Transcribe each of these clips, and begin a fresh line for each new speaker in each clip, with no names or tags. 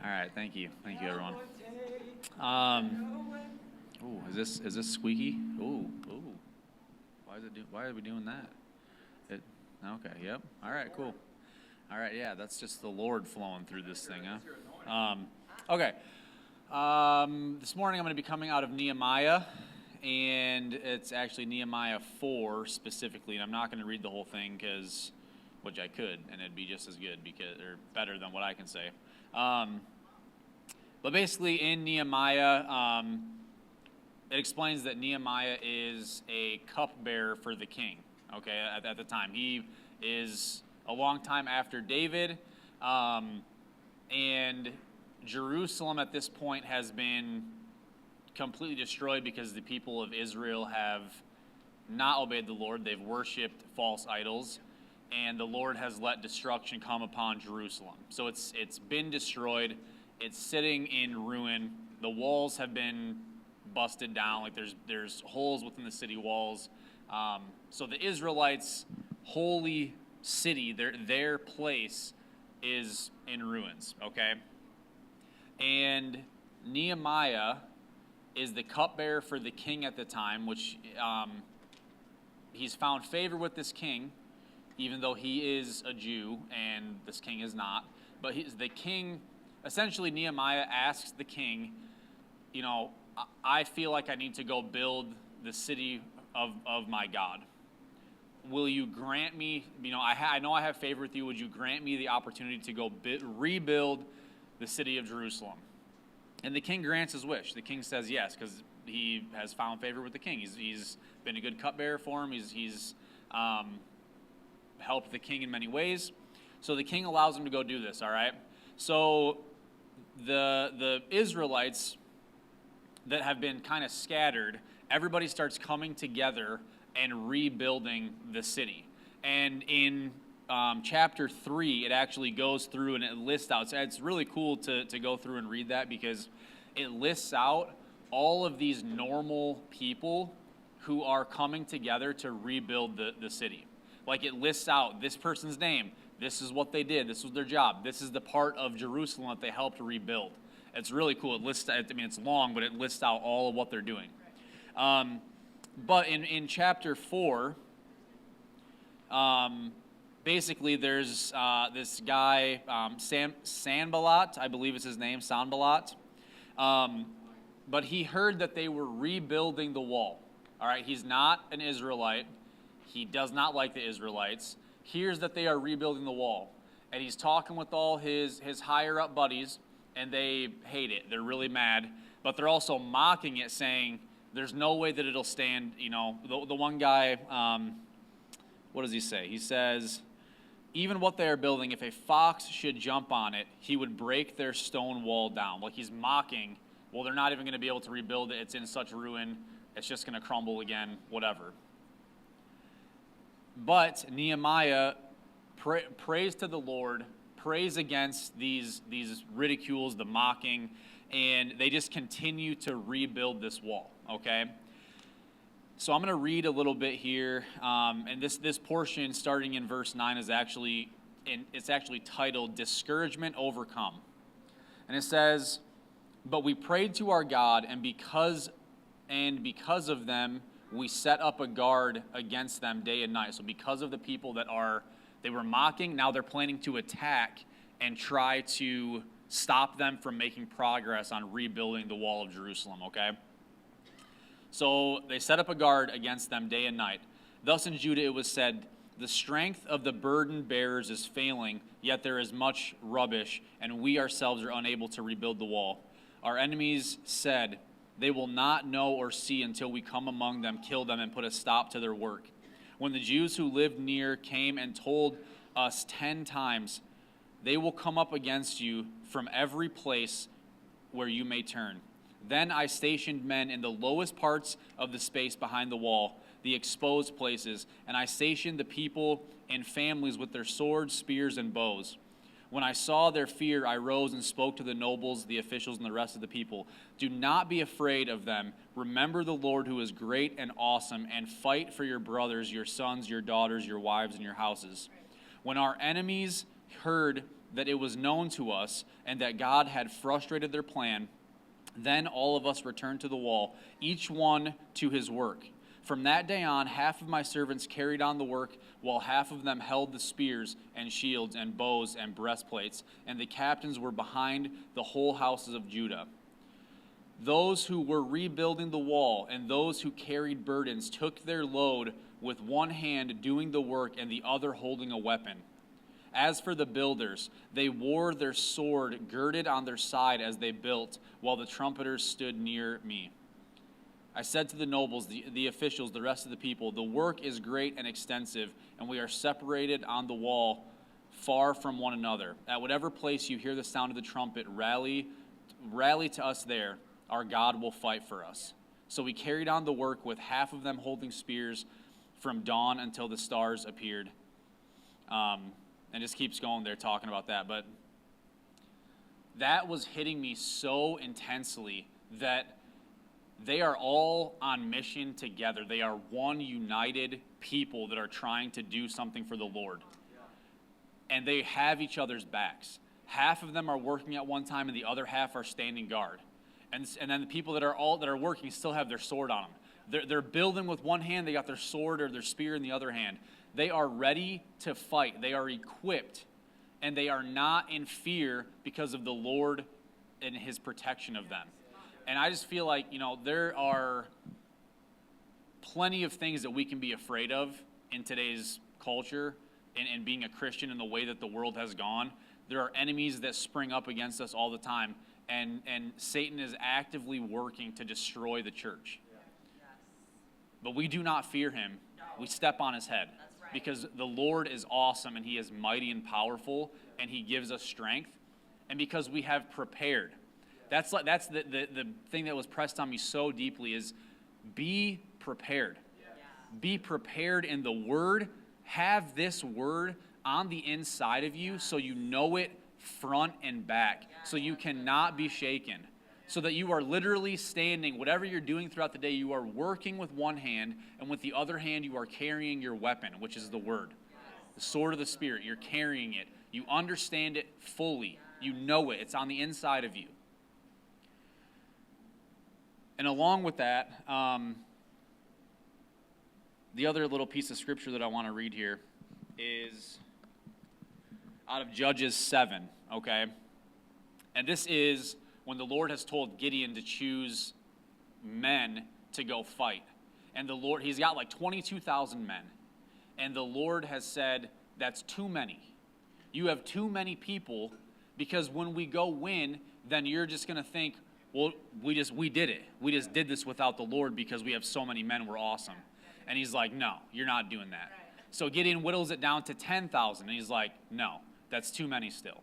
All right, thank you, everyone. Ooh, is this squeaky? Ooh. Why are we doing that? Okay, yep. All right, cool. All right, yeah, that's just the Lord flowing through this thing, huh? Okay. This morning I'm going to be coming out of Nehemiah, and it's actually Nehemiah 4 specifically, and I'm not going to read the whole thing which I could, and it'd be just as good or better than what I can say. But basically in Nehemiah, it explains that Nehemiah is a cupbearer for the king, okay, at the time. He is a long time after David, and Jerusalem at this point has been completely destroyed because the people of Israel have not obeyed the Lord. They've worshipped false idols, and the Lord has let destruction come upon Jerusalem. So it's been destroyed. It's sitting in ruin. The walls have been busted down. Like there's holes within the city walls. So the Israelites' holy city, their place is in ruins, okay? And Nehemiah is the cupbearer for the king at the time, which he's found favor with this king, even though he is a Jew and this king is not. But the king, essentially Nehemiah asks the king, I feel like I need to go build the city of my God. Will you grant me, I know I have favor with you, would you grant me the opportunity to go rebuild the city of Jerusalem? And the king grants his wish. The king says yes, because he has found favor with the king. He's been a good cupbearer for him. He's helped the king in many ways. So the king allows him to go do this, all right? So the Israelites that have been kind of scattered, everybody starts coming together and rebuilding the city. And in chapter 3, it actually goes through and it lists out. So it's really cool to go through and read that because it lists out all of these normal people who are coming together to rebuild the city. Like it lists out this person's name. This is what they did. This was their job. This is the part of Jerusalem that they helped rebuild. It's really cool. It lists, it's long, but it lists out all of what they're doing. But in chapter 4, basically there's this guy, Sanballat, I believe is his name, Sanballat. But he heard that they were rebuilding the wall. All right, he's not an Israelite. He does not like the Israelites. Hears that they are rebuilding the wall. And he's talking with all his higher up buddies, and they hate it. They're really mad. But they're also mocking it, saying, there's no way that it'll stand. The one guy, what does he say? He says, even what they are building, if a fox should jump on it, he would break their stone wall down. Like he's mocking, well, they're not even going to be able to rebuild it. It's in such ruin. It's just going to crumble again, whatever. But Nehemiah prays to the Lord, prays against these ridicules, the mocking, and they just continue to rebuild this wall, okay? So I'm going to read a little bit here, and this portion starting in verse 9 is actually titled Discouragement Overcome. And it says, but we prayed to our God, and because of them, we set up a guard against them day and night. So because of the people they were mocking, now they're planning to attack and try to stop them from making progress on rebuilding the wall of Jerusalem, okay? So they set up a guard against them day and night. Thus in Judah it was said, the strength of the burden bearers is failing, yet there is much rubbish, and we ourselves are unable to rebuild the wall. Our enemies said, they will not know or see until we come among them, kill them, and put a stop to their work. When the Jews who lived near came and told us 10 times, they will come up against you from every place where you may turn. Then I stationed men in the lowest parts of the space behind the wall, the exposed places, and I stationed the people in families with their swords, spears, and bows. When I saw their fear, I rose and spoke to the nobles, the officials, and the rest of the people. Do not be afraid of them. Remember the Lord who is great and awesome, and fight for your brothers, your sons, your daughters, your wives, and your houses. When our enemies heard that it was known to us and that God had frustrated their plan, then all of us returned to the wall, each one to his work. From that day on, half of my servants carried on the work, while half of them held the spears and shields and bows and breastplates, and the captains were behind the whole houses of Judah. Those who were rebuilding the wall and those who carried burdens took their load with one hand doing the work and the other holding a weapon. As for the builders, they wore their sword girded on their side as they built, while the trumpeters stood near me. I said to the nobles, the officials, the rest of the people, the work is great and extensive, and we are separated on the wall far from one another. At whatever place you hear the sound of the trumpet, rally to us there. Our God will fight for us. So we carried on the work with half of them holding spears from dawn until the stars appeared. And just keeps going there talking about that. But that was hitting me so intensely that they are all on mission together. They are one united people that are trying to do something for the Lord. And they have each other's backs. Half of them are working at one time and the other half are standing guard. And then the people that are working still have their sword on them. They're building with one hand, they got their sword or their spear in the other hand. They are ready to fight. They are equipped, and they are not in fear because of the Lord and his protection of them. And I just feel like, there are plenty of things that we can be afraid of in today's culture and being a Christian in the way that the world has gone. There are enemies that spring up against us all the time, and Satan is actively working to destroy the church. But we do not fear him. We step on his head. Because the Lord is awesome and he is mighty and powerful and he gives us strength, and because we have prepared. That's the thing that was pressed on me so deeply is be prepared. Be prepared in the word. Have this word on the inside of you so you know it front and back, so you cannot be shaken. So that you are literally standing, whatever you're doing throughout the day, you are working with one hand, and with the other hand you are carrying your weapon, which is the word. The sword of the Spirit, you're carrying it. You understand it fully. You know it. It's on the inside of you. And along with that, the other little piece of scripture that I want to read here is out of Judges 7, okay? And this is when the Lord has told Gideon to choose men to go fight. And the Lord, he's got like 22,000 men. And the Lord has said, that's too many. You have too many people, because when we go win, then you're just going to think, well, we did it. We just did this without the Lord because we have so many men, we're awesome. And he's like, no, you're not doing that. So Gideon whittles it down to 10,000. And he's like, no, that's too many still.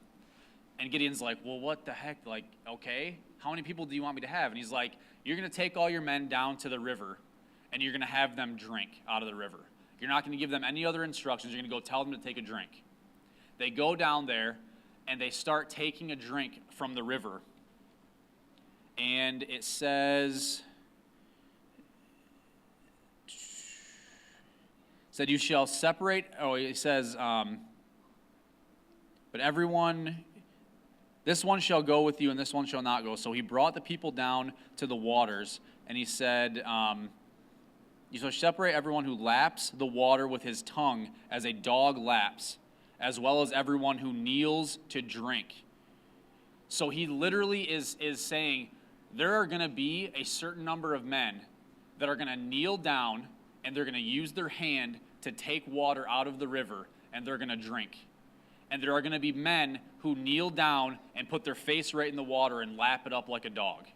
And Gideon's like, well, what the heck? Like, okay, how many people do you want me to have? And he's like, you're going to take all your men down to the river, and you're going to have them drink out of the river. You're not going to give them any other instructions. You're going to go tell them to take a drink. They go down there, and they start taking a drink from the river. And it says, said you shall separate, it says, but everyone, this one shall go with you, and this one shall not go. So he brought the people down to the waters, and he said, you shall separate everyone who laps the water with his tongue as a dog laps, as well as everyone who kneels to drink. So he literally is saying, there are going to be a certain number of men that are going to kneel down, and they're going to use their hand to take water out of the river, and they're going to drink. And there are going to be men who kneel down and put their face right in the water and lap it up like a dog. He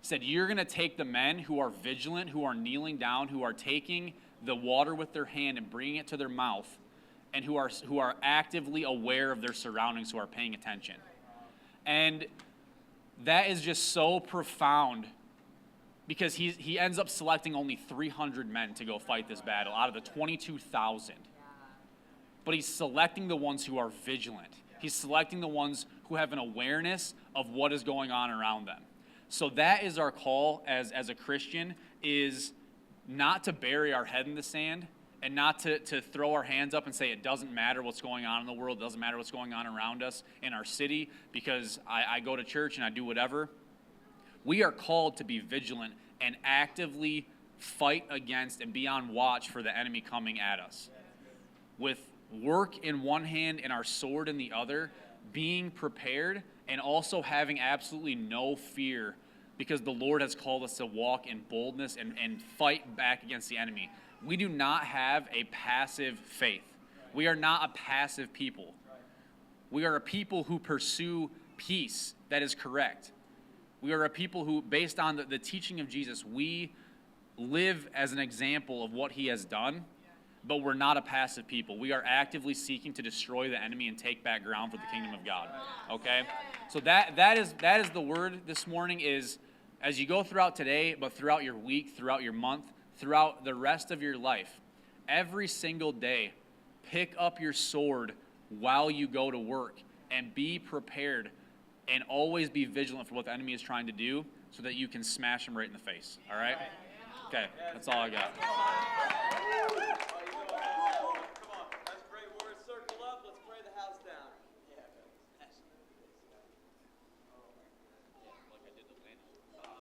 said, you're going to take the men who are vigilant, who are kneeling down, who are taking the water with their hand and bringing it to their mouth, and who are actively aware of their surroundings, who are paying attention. And that is just so profound, because he ends up selecting only 300 men to go fight this battle out of the 22,000. But he's selecting the ones who are vigilant. He's selecting the ones who have an awareness of what is going on around them. So that is our call as a Christian, is not to bury our head in the sand and not to throw our hands up and say it doesn't matter what's going on in the world, it doesn't matter what's going on around us in our city because I go to church and I do whatever. We are called to be vigilant and actively fight against and be on watch for the enemy coming at us. With work in one hand and our sword in the other, being prepared and also having absolutely no fear because the Lord has called us to walk in boldness and fight back against the enemy. We do not have a passive faith. We are not a passive people. We are a people who pursue peace that is correct. We are a people who, based on the teaching of Jesus, we live as an example of what he has done, but we're not a passive people. We are actively seeking to destroy the enemy and take back ground for the kingdom of God. Okay? So that is the word this morning is, as you go throughout today, but throughout your week, throughout your month, throughout the rest of your life, every single day, pick up your sword while you go to work and be prepared and always be vigilant for what the enemy is trying to do so that you can smash him right in the face. All right? Okay, that's all I got.